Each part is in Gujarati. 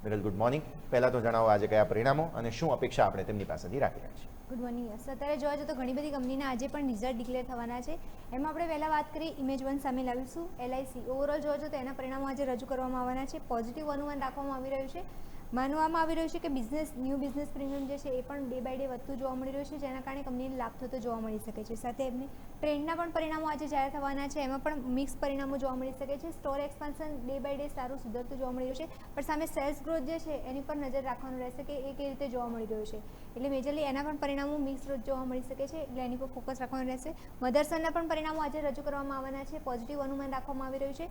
મિરલ, ગુડ મોર્નિંગ. પહેલાં તો જણાવો આજે કયા પરિણામો અને શું અપેક્ષા આપણે તેમની પાસેથી રાખી રહ્યા છીએ. Good morning. અત્યારે જોવા જઈએ તો ઘણી બધી કંપનીના આજે પણ રિઝલ્ટ ડિક્લેર થવાના છે. એમાં આપણે પહેલાં વાત કરીએ ઇમેજ વન સામે લાવીશું. LIC ઓવરઓલ જોવા જઈએ તો એના પરિણામો આજે રજૂ કરવામાં આવવાના છે. પોઝિટિવ અનુમાન રાખવામાં આવી રહ્યું છે. માનવામાં આવી રહ્યું છે કે ન્યૂ બિઝનેસ પ્રીમિયમ જે છે એ પણ ડે બાય ડે વધતું જોવા મળી રહ્યું છે, જેના કારણે કંપનીને લાભ થતો જોવા મળી શકે છે. સાથે એમની ટ્રેન્ડના પણ પરિણામો આજે જાહેર થવાના છે. એમાં પણ મિક્સ પરિણામો જોવા મળી શકે છે. Store expansion day by day સારું સુધરતું જોવા મળી રહ્યું છે, પણ સામે સેલ્સ ગ્રોથ જે છે એની પર નજર રાખવાનું રહેશે કે એ કઈ રીતે જોવા મળી રહ્યું છે. એટલે મેજરલી એના પણ પરિણામો મિક્સ જોવા મળી શકે છે, એટલે એની પર ફોકસ રાખવાનું રહેશે. મધરસનના પણ પરિણામો આજે રજૂ કરવામાં આવવાના છે. પોઝિટિવ અનુમાન રાખવામાં આવી રહ્યું છે.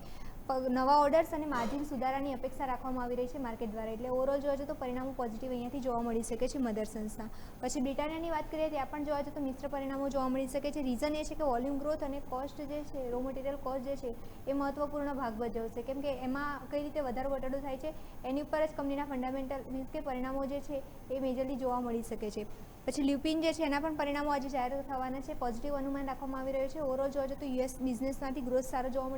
નવા ઓર્ડર્સ અને માર્જિન સુધારાની અપેક્ષા રાખવામાં આવી રહી છે માર્કેટ દ્વારા. એટલે ઓવરઓલ જોવા જઈએ તો પરિણામો પોઝિટિવ અહીંયાથી જોવા મળી શકે છે મધરસન્સના. પછી બ્રિટાનિયાની વાત કરીએ ત્યાં પણ જોવા જઈએ તો મિશ્ર પરિણામો જોવા મળી શકે છે. રીઝન એ છે કે વોલ્યુમ ગ્રોથ અને કોસ્ટ જે છે, રો મટીરિયલ કોસ્ટ જે છે એ મહત્વપૂર્ણ ભાગ ભજવશે, કેમ કે એમાં કઈ રીતે વધારો ઘટાડો થાય છે એની ઉપર જ કંપનીના ફંડામેન્ટલ મીન્સ કે પરિણામો જે છે એ મેજરલી જોવા મળી શકે છે. પછી લ્યુપિન જે છે એના પણ પરિણામો આજે જાહેર થવાના છે. પોઝિટિવ અનુમાન રાખવામાં આવી રહ્યું છે. ઓવરઓલ જોવા જઈએ તો US બિઝનેસમાંથી ગ્રોથ સારો જોવા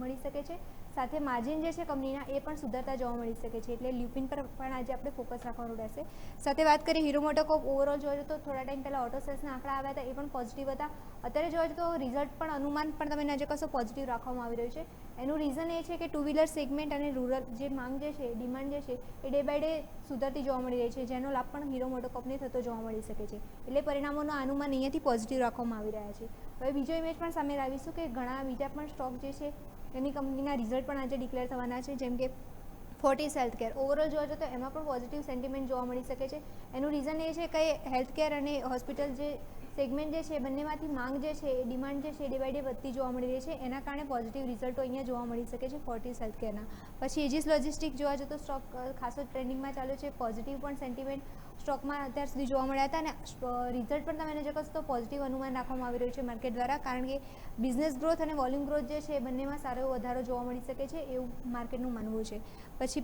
મળી શકે છે. સાથે માર્જિન જે છે કંપનીના એ પણ સુધરતા જોવા મળી શકે છે. એટલે લ્યુપિન પર પણ આજે આપણે ફોકસ રાખવાનું રહેશે. સાથે વાત કરીએ હીરો મોટોકોર્પ. ઓવરઓલ જોવા જઈએ તો થોડા ટાઈમ પહેલાં ઓટો સેલ્સના આંકડા આવ્યા હતા, એ પણ પોઝિટિવ હતા. અત્યારે જોવા જઈએ તો રિઝલ્ટ પણ અનુમાન પણ તમે નજર કરશો પોઝિટિવ રાખવામાં આવી રહ્યું છે. એનું રીઝન એ છે કે ટુ વ્હીલર સેગમેન્ટ અને રૂરલ જે માંગ જે છે, ડિમાન્ડ જે છે એ ડે બાય ડે સુધરતી જોવા મળી રહી છે, જેનો લાભ પણ હીરો મોટોકોર્પને થતો જોવા મળી શકે છે. એટલે પરિણામોનો અનુમાન અહીંયાથી પોઝિટિવ રાખવામાં આવી રહ્યા છે. હવે બીજો ઇમેજ પણ સામે લાવીશું કે ઘણા બીજા પણ સ્ટોક જે છે એની કંપનીના રિઝલ્ટ પણ આજે ડિક્લેર થવાના છે, જેમ કે ફોર્ટિસ હેલ્થકેર. ઓવરઓલ જોવા જઈએ તો એમાં પણ પોઝિટિવ સેન્ટિમેન્ટ જોવા મળી શકે છે. એનું રીઝન એ છે કે હેલ્થકેર અને હોસ્પિટલ જે સેગમેન્ટ જે છે બંનેમાંથી માંગ જે છે એ ડિમાન્ડ જે છે ડે બાય ડે વધતી જોવા મળી રહી છે. એના કારણે પોઝિટિવ રિઝલ્ટો અહીંયા જોવા મળી શકે છે ફોર્ટિસ હેલ્થકેરના. પછી એજીસ લોજિસ્ટિક જોવા જઈએ તો સ્ટોક ખાસો ટ્રેન્ડિંગમાં ચાલ્યો છે. પોઝિટિવ પણ સેન્ટિમેન્ટ સ્ટોકમાં અત્યાર સુધી જોવા મળ્યા હતા, અને રિઝલ્ટ પણ તમે નજર કરશો તો પોઝિટિવ અનુમાન રાખવામાં આવી રહ્યું છે માર્કેટ દ્વારા, કારણ કે બિઝનેસ ગ્રોથ અને વોલ્યુમ ગ્રોથ જે છે એ બંનેમાં સારો એવો વધારો જોવા મળી શકે છે એવું માર્કેટનું માનવું છે. પછી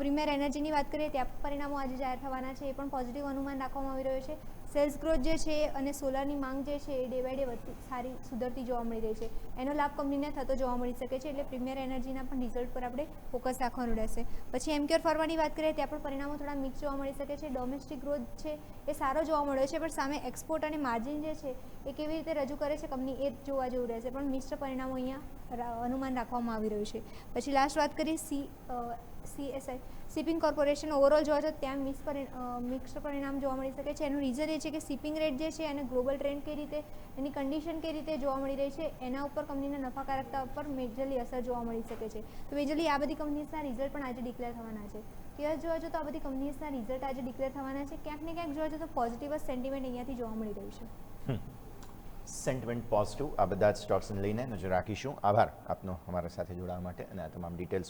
પ્રીમિયર એનર્જીની વાત કરીએ ત્યાં પરિણામો આજે જાહેર થવાના છે. એ પણ પોઝિટિવ અનુમાન રાખવામાં આવી રહ્યું છે. સેલ્સ ગ્રોથ જે છે અને સોલારની માંગ જે છે એ ડે બાય ડે વધતી સારી સુધરતી જોવા મળી રહી છે. એનો લાભ કંપનીને થતો જોવા મળી શકે છે. એટલે પ્રીમિયર એનર્જીના પણ રિઝલ્ટ પર આપણે ફોકસ રાખવાનું રહેશે. પછી એમક્યોર ફાર્માની વાત કરીએ ત્યાં પણ પરિણામો થોડા મિક્સ જોવા મળી શકે છે. ડોમેસ્ટિક ગ્રોથ છે એ સારો જોવા મળ્યો છે, પણ સામે એક્સપોર્ટ અને માર્જિન જે છે એ કેવી રીતે રજૂ કરે છે કંપની એ જોવા જેવું રહેશે. પણ મિશ્ર પરિણામો અહીંયા અનુમાન રાખવામાં આવી રહ્યું છે. પછી લાસ્ટ વાત કરીએ CSI શિપિંગ કોર્પોરેશન. ઓવરઓલ જોવા જઈએ ત્યાં મિક્સ્ડ પરિણામ જોવા મળી શકે છે. એનું રીઝન એ છે કે શિપિંગ રેટ જે છે અને ગ્લોબલ ટ્રેન્ડ કઈ રીતે, એની કન્ડિશન કઈ રીતે જોવા મળી રહી છે, એના ઉપર કંપનીના નફાકારકતા ઉપર મેજરલી અસર જોવા મળી શકે છે. તો મેજરલી આ બધી કંપનીઝના રિઝલ્ટ પણ આજે ડિક્લેર થવાના છે. ક્લિયર જોવા જઈએ તો આ બધી કંપનીઝના રિઝલ્ટ આજે ડિક્લેર થવાના છે. ક્યાંક ને ક્યાંક જોવા જઈએ તો પોઝિટિવ જ સેન્ટિમેન્ટ અહીંયાથી જોવા મળી રહ્યું છે. Sentiment positive. આ બધા જ સ્ટોક્સને લઈને નજર રાખીશું. આભાર આપનો અમારા સાથે જોડાવા માટે અને આ તમામ ડિટેલ્સ